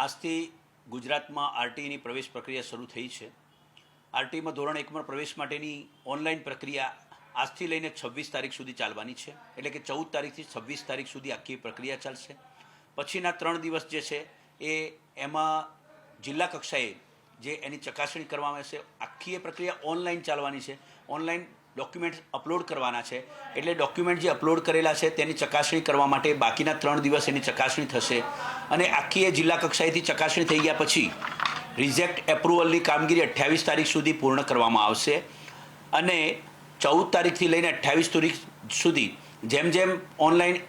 આજથી ગુજરાતમાં આરટીઈની પ્રવેશ પ્રક્રિયા શરૂ થઈ છે। આરટીઈમાં ધોરણ 1માં પ્રવેશ માટેની ઓનલાઈન પ્રક્રિયા આજથી લઈને 26 તારીખ સુધી ચાલવાની છે। એટલે કે 14 તારીખથી 26 તારીખ સુધી આખી પ્રક્રિયા ચાલશે। પછીના 3 દિવસ જે છે એમાં જિલ્લા કક્ષાએ જે એની ચકાસણી કરવામાં આવશે। આખી એ પ્રક્રિયા ઓનલાઈન ચાલવાની છે। ઓનલાઈન ડોક્યુમેન્ટ અપલોડ કરવાના છે, એટલે ડોક્યુમેન્ટ જે અપલોડ કરેલા છે તેની ચકાસણી કરવા માટે બાકીના 3 દિવસ એની ચકાસણી થશે અને આખી એ જિલ્લા કક્ષાએથી ચકાસણી થઈ ગયા પછી રિજેક્ટ એપ્રુવલની કામગીરી 28 તારીખ સુધી પૂર્ણ કરવામાં આવશે અને 14 તારીખથી લઈને 28 તારીખ સુધી જેમ જેમ ઓનલાઈન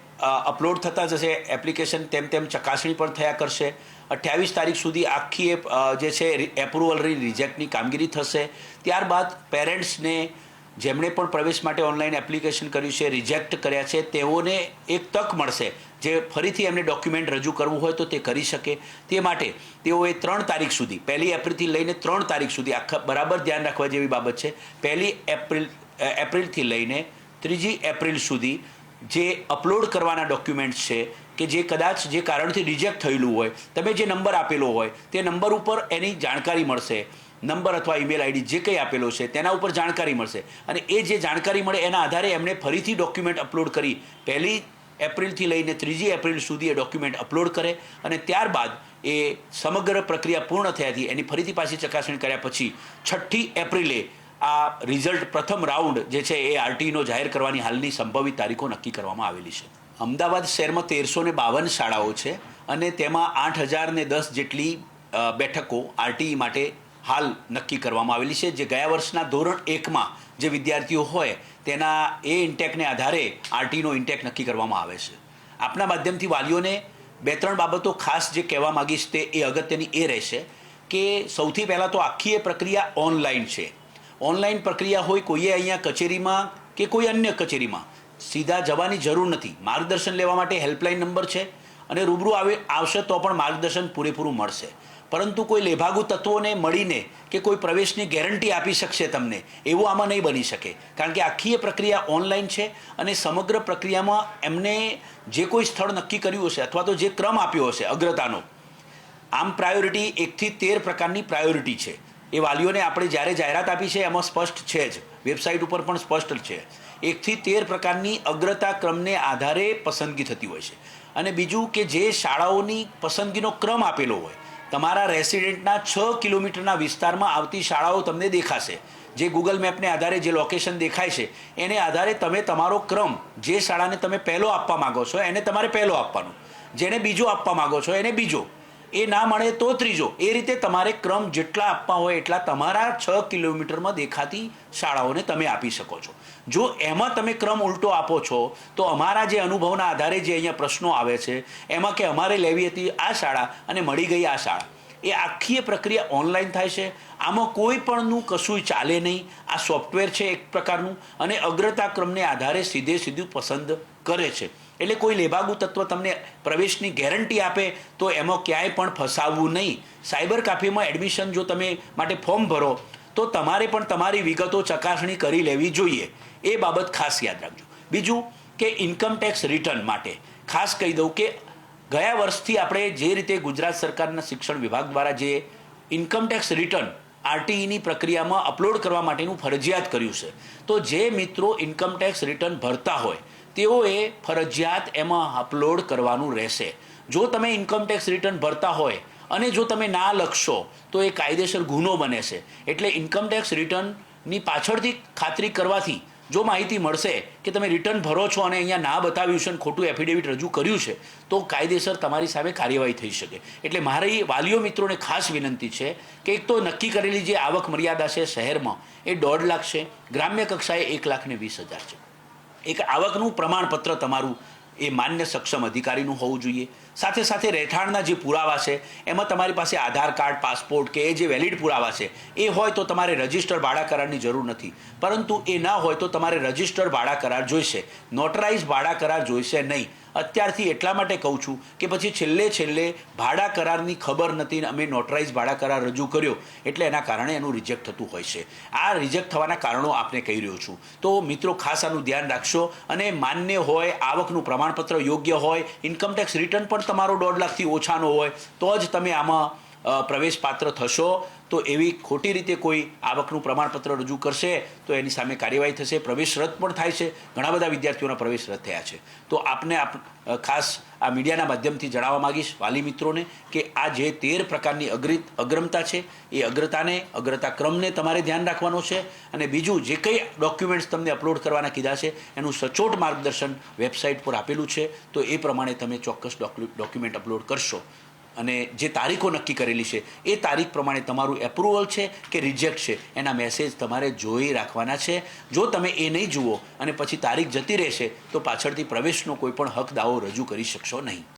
અપલોડ થતા જશે એપ્લિકેશન તેમ ચકાસણી પણ થયા કરશે। 28 તારીખ સુધી આખી જે છે એપ્રુવલ રિજેક્ટની કામગીરી થશે। ત્યારબાદ પેરેન્ટ્સને જેમણે પણ પ્રવેશ માટે ઓનલાઈન એપ્લિકેશન કર્યું છે, રિજેક્ટ કર્યા છે, તેઓને એક તક મળશે જે ફરીથી એમને ડોક્યુમેન્ટ રજૂ કરવું હોય તો તે કરી શકે। તે માટે તેઓએ 3 તારીખ સુધી 1 એપ્રિલથી લઈને 3 તારીખ સુધી આખા બરાબર ધ્યાન રાખવા જેવી બાબત છે। 1 એપ્રિલથી લઈને 3 એપ્રિલ સુધી જે અપલોડ કરવાના ડોક્યુમેન્ટ્સ છે કે જે કદાચ જે કારણથી રિજેક્ટ થયેલું હોય, તમે જે નંબર આપેલો હોય તે નંબર ઉપર એની જાણકારી મળશે। નંબર અથવા ઈમેલ આઈડી જે કંઈ આપેલો છે તેના ઉપર જાણકારી મળશે અને એ જે જાણકારી મળે એના આધારે એમણે ફરીથી ડોક્યુમેન્ટ અપલોડ કરી 1 એપ્રિલથી લઈને 3 એપ્રિલ સુધી એ ડોક્યુમેન્ટ અપલોડ કરે અને ત્યારબાદ એ સમગ્ર પ્રક્રિયા પૂર્ણ થયાથી એની ફરીથી પાછી ચકાસણી કર્યા પછી 6 એપ્રિલે આ રિઝલ્ટ પ્રથમ રાઉન્ડ જે છે એ આરટીઈનો જાહેર કરવાની હાલની સંભવિત તારીખો નક્કી કરવામાં આવેલી છે। અમદાવાદ શહેરમાં 1352 શાળાઓ છે અને તેમાં 8010 જેટલી બેઠકો આરટીઈ માટે હાલ નક્કી કરવામાં આવેલી છે, જે ગયા વર્ષના ધોરણ 1માં જે વિદ્યાર્થીઓ હોય તેના એ ઇન્ટેકને આધારે આરટીઈનો ઇન્ટેક નક્કી કરવામાં આવે છે। આપના માધ્યમથી વાલીઓને 2-3 બાબતો ખાસ જે કહેવા માગીશ તે એ અગત્યની એ રહેશે કે સૌથી પહેલાં તો આખી એ પ્રક્રિયા ઓનલાઈન છે। ઓનલાઈન પ્રક્રિયા હોય, કોઈએ અહીંયા કચેરીમાં કે કોઈ અન્ય કચેરીમાં સીધા જવાની જરૂર નથી। માર્ગદર્શન લેવા માટે હેલ્પલાઇન નંબર છે અને રૂબરૂ આવશે તો પણ માર્ગદર્શન પૂરેપૂરું મળશે, પરંતુ કોઈ લેભાગુ તત્વોને મળીને કે કોઈ પ્રવેશની ગેરંટી આપી શકશે તમને એવું આમાં નહીં બની શકે, કારણ કે આખી એ પ્રક્રિયા ઓનલાઈન છે અને સમગ્ર પ્રક્રિયામાં એમને જે કોઈ સ્થળ નક્કી કર્યું હશે અથવા તો જે ક્રમ આપ્યો હશે અગ્રતાનો, આમ પ્રાયોરિટી 1 થી 13 પ્રકારની પ્રાયોરિટી છે। એ વાલીઓને આપણે જ્યારે જાહેરાત આપી છે એમાં સ્પષ્ટ છે જ, વેબસાઇટ ઉપર પણ સ્પષ્ટ છે। 1 થી 13 પ્રકારની અગ્રતા ક્રમને આધારે પસંદગી થતી હોય છે અને બીજું કે જે શાળાઓની પસંદગીનો ક્રમ આપેલો હોય, તમારા રેસિડેન્ટના 6 કિલોમીટરના વિસ્તારમાં આવતી શાળાઓ તમને દેખાશે, જે ગૂગલ મેપને આધારે જે લોકેશન દેખાય છે એને આધારે તમે તમારો ક્રમ જે શાળાને તમે પહેલો આપવા માગો છો એને તમારે પહેલો આપવાનો, જેને બીજો આપવા માગો છો એને બીજો, એ ના મળે તો ત્રીજો, એ રીતે તમારે ક્રમ જેટલા આપવા હોય એટલા તમારા 6 કિલોમીટરમાં દેખાતી શાળાઓને તમે આપી શકો છો। જો એમાં તમે ક્રમ ઉલટો આપો છો તો અમારા જે અનુભવના આધારે જે અહીંયા પ્રશ્નો આવે છે એમાં કે અમારે લેવી હતી આ શાળા અને મળી ગઈ આ શાળા, એ આખી પ્રક્રિયા ઓનલાઈન થાય છે। આમાં કોઈ પણનું કશું ચાલે નહીં। આ સોફ્ટવેર છે એક પ્રકારનું અને અગ્રતા ક્રમને આધારે સીધું પસંદ કરે છે, એટલે કોઈ લેભાગુ તત્વ તમને પ્રવેશની ગેરંટી આપે તો એમાં ક્યાંય પણ ફસાવવું નહીં। સાયબર કાફેમાં એડમિશન જો તમે માટે ફોર્મ ભરો તો તમારે પણ તમારી વિગતો ચકાસણી કરી લેવી જોઈએ, એ બાબત ખાસ યાદ રાખજો। બીજું કે ઇન્કમ ટેક્સ રિટર્ન માટે ખાસ કહી દઉં કે ગયા વર્ષથી આપણે જે રીતે ગુજરાત સરકારના શિક્ષણ વિભાગ દ્વારા જે ઇન્કમ ટેક્સ રિટર્ન આરટીઈની પ્રક્રિયામાં અપલોડ કરવા માટેનું ફરજિયાત કર્યું છે, તો જે મિત્રો ઇન્કમ ટેક્સ રિટર્ન ભરતા હોય તેઓએ ફરજિયાત એમાં અપલોડ કરવાનું રહેશે। જો તમે ઇન્કમ ટેક્સ રિટર્ન ભરતા હોય અને જો તમે ના લખશો તો એ કાયદેસર ગુનો બને છે, એટલે ઇન્કમ ટેક્સ રિટર્નની પાછળથી ખાતરી કરવાથી જો માહિતી મળશે કે તમે રિટર્ન ભરો છો અને અહીંયા ના બતાવ્યું છે અને ખોટું એફિડેવિટ રજૂ કર્યું છે તો કાયદેસર તમારી સામે કાર્યવાહી થઈ શકે। એટલે મારી વાલીઓ મિત્રોને ખાસ વિનંતી છે કે એક તો નક્કી કરેલી જે આવક મર્યાદા છે શહેરમાં એ 1.5 લાખ છે, ગ્રામ્ય કક્ષાએ 1,20,000 છે। એક આવકનું પ્રમાણપત્ર તમારું એ માન્ય સક્ષમ અધિકારીનું હોવું જોઈએ। સાથે સાથે રહેઠાણના જે પુરાવા છે એમાં તમારી પાસે આધાર કાર્ડ, પાસપોર્ટ કે એ જે વેલિડ પુરાવા છે એ હોય તો તમારે રજિસ્ટર્ડ ભાડા કરારની જરૂર નથી, પરંતુ એ ના હોય તો તમારે રજિસ્ટર્ડ ભાડા કરાર જોઈશે, નોટરાઇઝ ભાડા કરાર જોઈશે નહીં। અત્યારથી એટલા માટે કહું છું કે પછી છેલ્લે ભાડા કરારની ખબર નથી ને અમે નોટરાઇઝ ભાડા કરાર રજૂ કર્યો એટલે એના કારણે એનું રિજેક્ટ થતું હોય છે। આ રિજેક્ટ થવાના કારણો આપને કહી રહ્યો છું, તો મિત્રો ખાસ આનું ધ્યાન રાખશો અને માન્ય હોય, આવકનું પ્રમાણપત્ર યોગ્ય હોય, ઇન્કમ ટેક્સ રિટર્ન પણ તમારો 1.5 લાખથી ઓછાનો હોય તો જ તમે આમાં પ્રવેશ પાત્ર થશો. તો એવી ખોટી રીતે કોઈ આવકનું પ્રમાણપત્ર રજૂ કરશે તો એની સામે કાર્યવાહી થશે. પ્રવેશ રદ પણ થાય છે. ઘણા બધા વિદ્યાર્થીઓના પ્રવેશ રદ થયા છે. તો આપને ખાસ આ મીડિયાના માધ્યમથી જણાવવા માગીશ વાલી મિત્રોને કે આ જે 13 પ્રકારની અગ્રમતા છે એ અગ્રતા ક્રમને તમારે ધ્યાન રાખવાનો છે. અને બીજું જે કંઈ ડોક્યુમેન્ટ્સ તમને અપલોડ કરવાના કીધા છે એનું સચોટ માર્ગદર્શન વેબસાઇટ પર આપેલું છે. તો એ પ્રમાણે તમે ચોક્કસ ડોક્યુમેન્ટ અપલોડ કરશો અને જે તારીખો નક્કી કરેલી છે એ તારીખ પ્રમાણે તમારું એપ્રુવલ છે કે રિજેક્ટ છે એના મેસેજ તમારે જોઈ રાખવાના છે. જો તમે એ નહીં જુઓ અને પછી તારીખ જતી રહેશે તો પાછળથી પ્રવેશનો કોઈ પણ હક દાવો રજૂ કરી શકશો નહીં.